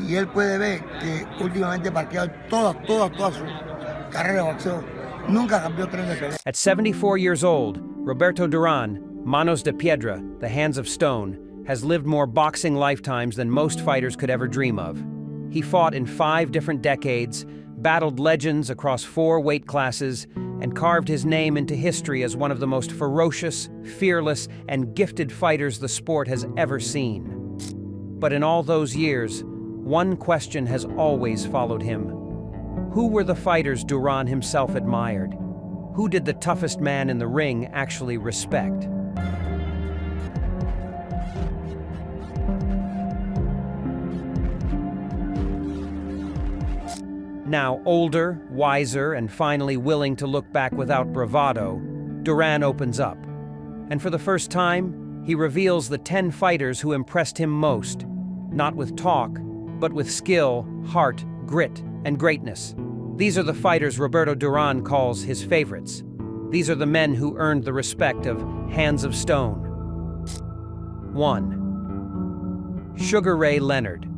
y él puede ver que últimamente Pacquiao toda su carrera de boxeo nunca cambió tren de pelea. At 74 years old, Roberto Durán, Manos de Piedra, the hands of stone, has lived more boxing lifetimes than most fighters could ever dream of. He fought in 5 different decades, battled legends across 4 weight classes, and carved his name into history as one of the most ferocious, fearless, and gifted fighters the sport has ever seen. But in all those years, one question has always followed him. Who were the fighters Duran himself admired? Who did the toughest man in the ring actually respect? Now older, wiser, and finally willing to look back without bravado, Duran opens up. And for the first time, he reveals the 10 fighters who impressed him most, not with talk, but with skill, heart, grit, and greatness. These are the fighters Roberto Durán calls his favorites. These are the men who earned the respect of Hands of Stone. 1. Sugar Ray Leonard.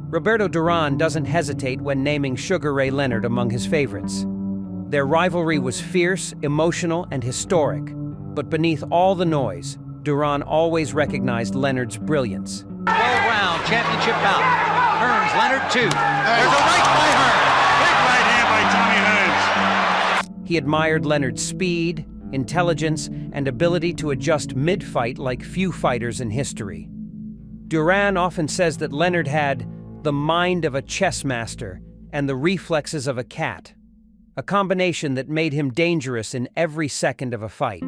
Roberto Durán doesn't hesitate when naming Sugar Ray Leonard among his favorites. Their rivalry was fierce, emotional, and historic, but beneath all the noise, Duran always recognized Leonard's brilliance. 12-round championship bout. Hearns, Leonard 2. There's a right by Hearns. Big right hand by Tommy Hearns. He admired Leonard's speed, intelligence, and ability to adjust mid-fight like few fighters in history. Duran often says that Leonard had the mind of a chess master and the reflexes of a cat, a combination that made him dangerous in every second of a fight.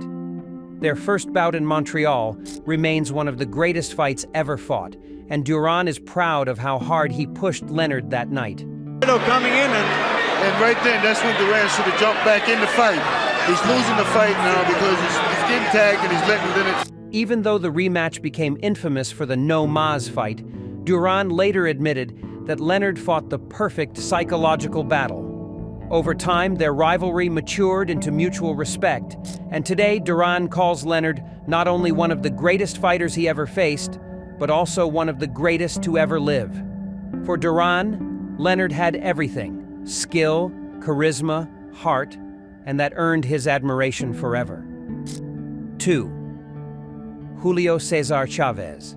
Their first bout in Montreal remains one of the greatest fights ever fought, and Duran is proud of how hard he pushed Leonard that night. Coming in and right then, that's when Duran should have jumped back in the fight. He's losing the fight now because he's getting tagged and he's letting Leonard. Even though the rematch became infamous for the No Mas fight, Duran later admitted that Leonard fought the perfect psychological battle. Over time, their rivalry matured into mutual respect, and today Duran calls Leonard not only one of the greatest fighters he ever faced, but also one of the greatest to ever live. For Duran, Leonard had everything: skill, charisma, heart, and that earned his admiration forever. 2. Julio Cesar Chavez.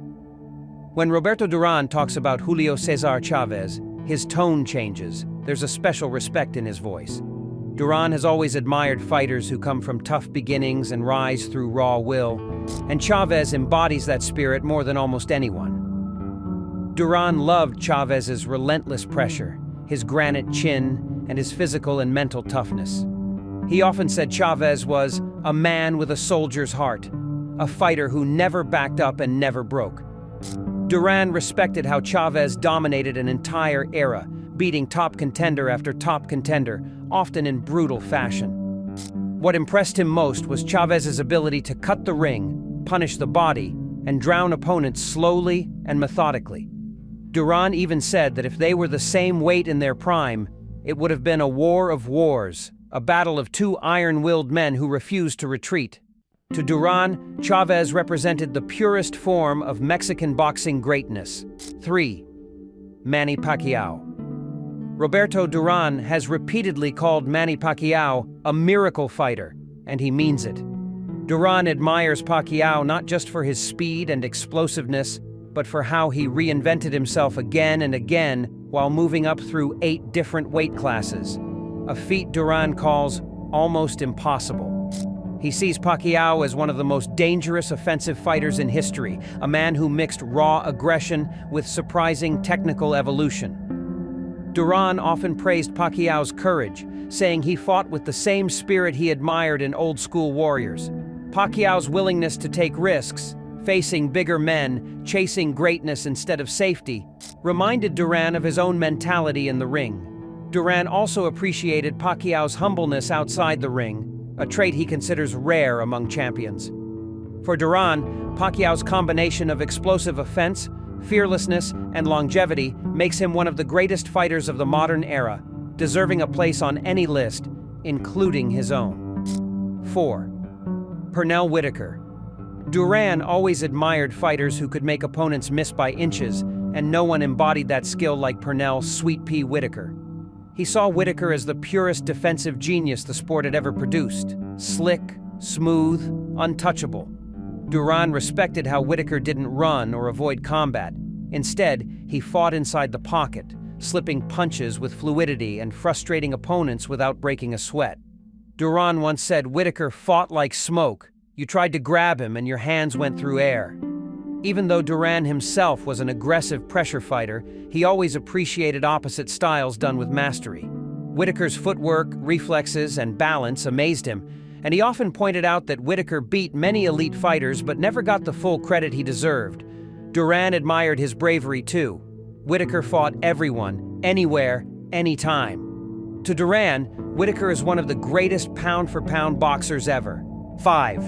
When Roberto Durán talks about Julio Cesar Chavez, his tone changes. There's a special respect in his voice. Duran has always admired fighters who come from tough beginnings and rise through raw will, and Chavez embodies that spirit more than almost anyone. Duran loved Chavez's relentless pressure, his granite chin, and his physical and mental toughness. He often said Chavez was a man with a soldier's heart, a fighter who never backed up and never broke. Duran respected how Chavez dominated an entire era, beating top contender after top contender, often in brutal fashion. What impressed him most was Chavez's ability to cut the ring, punish the body, and drown opponents slowly and methodically. Duran even said that if they were the same weight in their prime, it would have been a war of wars, a battle of 2 iron-willed men who refused to retreat. To Duran, Chavez represented the purest form of Mexican boxing greatness. 3. Manny Pacquiao. Roberto Durán has repeatedly called Manny Pacquiao a miracle fighter, and he means it. Duran admires Pacquiao not just for his speed and explosiveness, but for how he reinvented himself again and again while moving up through 8 different weight classes, a feat Duran calls almost impossible. He sees Pacquiao as one of the most dangerous offensive fighters in history, a man who mixed raw aggression with surprising technical evolution. Duran often praised Pacquiao's courage, saying he fought with the same spirit he admired in old-school warriors. Pacquiao's willingness to take risks, facing bigger men, chasing greatness instead of safety, reminded Duran of his own mentality in the ring. Duran also appreciated Pacquiao's humbleness outside the ring, a trait he considers rare among champions. For Duran, Pacquiao's combination of explosive offense, fearlessness, and longevity makes him one of the greatest fighters of the modern era, deserving a place on any list, including his own. 4. Pernell Whitaker. Duran always admired fighters who could make opponents miss by inches and no one embodied that skill like Pernell "Sweet Pea" Whitaker. He saw Whitaker as the purest defensive genius the sport had ever produced. Slick, smooth, untouchable. Duran respected how Whitaker didn't run or avoid combat. Instead, he fought inside the pocket, slipping punches with fluidity and frustrating opponents without breaking a sweat. Duran once said Whitaker fought like smoke. You tried to grab him and your hands went through air. Even though Duran himself was an aggressive pressure fighter, he always appreciated opposite styles done with mastery. Whitaker's footwork, reflexes, and balance amazed him, and he often pointed out that Whitaker beat many elite fighters but never got the full credit he deserved. Duran admired his bravery too. Whitaker fought everyone, anywhere, anytime. To Duran, Whitaker is one of the greatest pound-for-pound boxers ever. 5.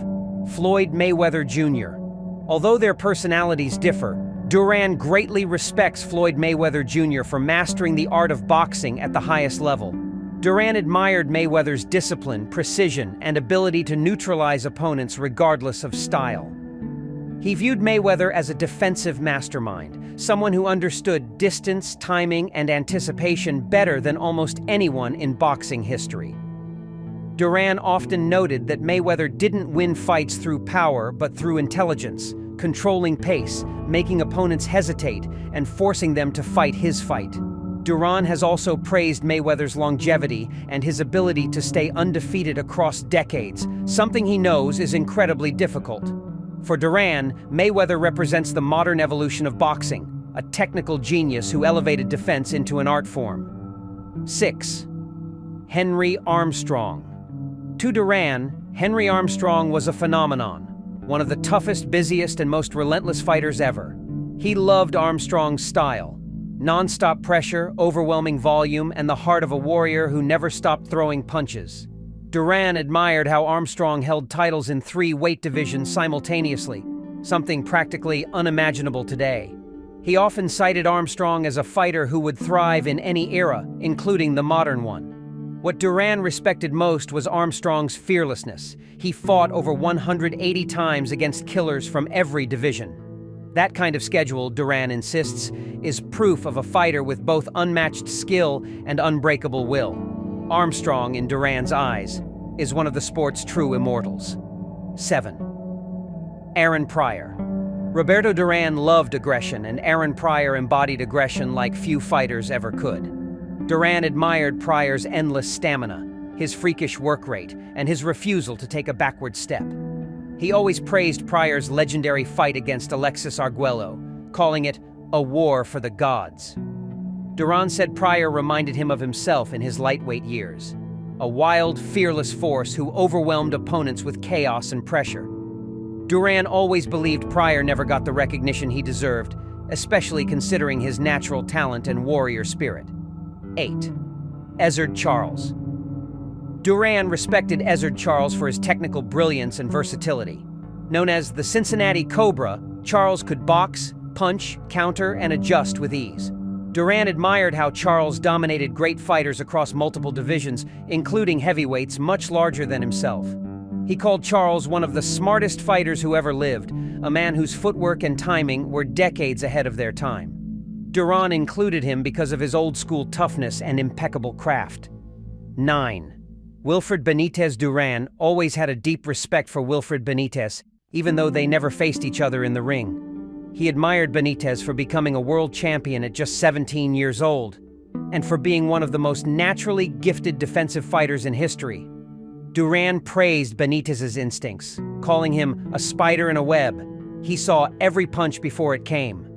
Floyd Mayweather Jr. Although their personalities differ, Duran greatly respects Floyd Mayweather Jr. for mastering the art of boxing at the highest level. Duran admired Mayweather's discipline, precision, and ability to neutralize opponents regardless of style. He viewed Mayweather as a defensive mastermind, someone who understood distance, timing, and anticipation better than almost anyone in boxing history. Duran often noted that Mayweather didn't win fights through power but through intelligence, controlling pace, making opponents hesitate, and forcing them to fight his fight. Duran has also praised Mayweather's longevity and his ability to stay undefeated across decades, something he knows is incredibly difficult. For Duran, Mayweather represents the modern evolution of boxing, a technical genius who elevated defense into an art form. 6. Henry Armstrong. To Duran, Henry Armstrong was a phenomenon, one of the toughest, busiest, and most relentless fighters ever. He loved Armstrong's style. Non-stop pressure, overwhelming volume, and the heart of a warrior who never stopped throwing punches. Duran admired how Armstrong held titles in 3 weight divisions simultaneously, something practically unimaginable today. He often cited Armstrong as a fighter who would thrive in any era, including the modern one. What Duran respected most was Armstrong's fearlessness. He fought over 180 times against killers from every division. That kind of schedule, Duran insists, is proof of a fighter with both unmatched skill and unbreakable will. Armstrong, in Duran's eyes, is one of the sport's true immortals. 7. Aaron Pryor. Roberto Durán loved aggression, and Aaron Pryor embodied aggression like few fighters ever could. Duran admired Pryor's endless stamina, his freakish work rate, and his refusal to take a backward step. He always praised Pryor's legendary fight against Alexis Arguello, calling it a war for the gods. Duran said Pryor reminded him of himself in his lightweight years, a wild, fearless force who overwhelmed opponents with chaos and pressure. Duran always believed Pryor never got the recognition he deserved, especially considering his natural talent and warrior spirit. 8. Ezzard Charles. Duran respected Ezzard Charles for his technical brilliance and versatility. Known as the Cincinnati Cobra, Charles could box, punch, counter, and adjust with ease. Duran admired how Charles dominated great fighters across multiple divisions, including heavyweights much larger than himself. He called Charles one of the smartest fighters who ever lived, a man whose footwork and timing were decades ahead of their time. Duran included him because of his old-school toughness and impeccable craft. 9. Wilfred Benitez. Duran always had a deep respect for Wilfred Benitez, even though they never faced each other in the ring. He admired Benitez for becoming a world champion at just 17 years old, and for being one of the most naturally gifted defensive fighters in history. Duran praised Benitez's instincts, calling him a spider in a web. He saw every punch before it came.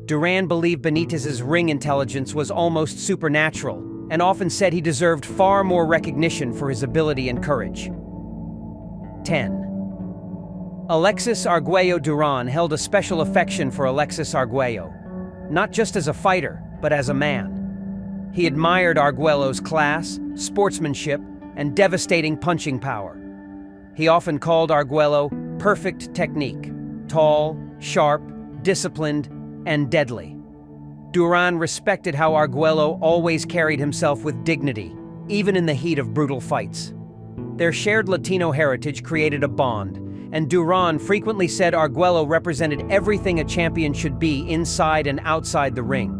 Duran believed Benitez's ring intelligence was almost supernatural, and often said he deserved far more recognition for his ability and courage. 10. Alexis Arguello. Duran held a special affection for Alexis Arguello, not just as a fighter, but as a man. He admired Arguello's class, sportsmanship, and devastating punching power. He often called Arguello perfect technique, tall, sharp, disciplined, and deadly. Duran respected how Arguello always carried himself with dignity, even in the heat of brutal fights. Their shared Latino heritage created a bond, and Duran frequently said Arguello represented everything a champion should be inside and outside the ring.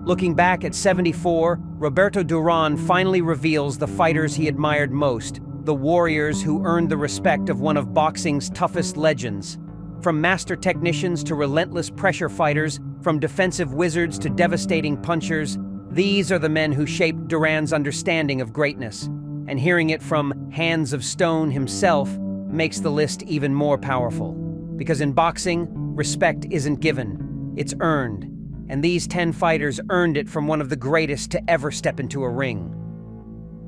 Looking back at 74, Roberto Durán finally reveals the fighters he admired most, the warriors who earned the respect of one of boxing's toughest legends. From master technicians to relentless pressure fighters, from defensive wizards to devastating punchers, these are the men who shaped Duran's understanding of greatness. And hearing it from Hands of Stone himself makes the list even more powerful. Because in boxing, respect isn't given, it's earned. And these 10 fighters earned it from one of the greatest to ever step into a ring.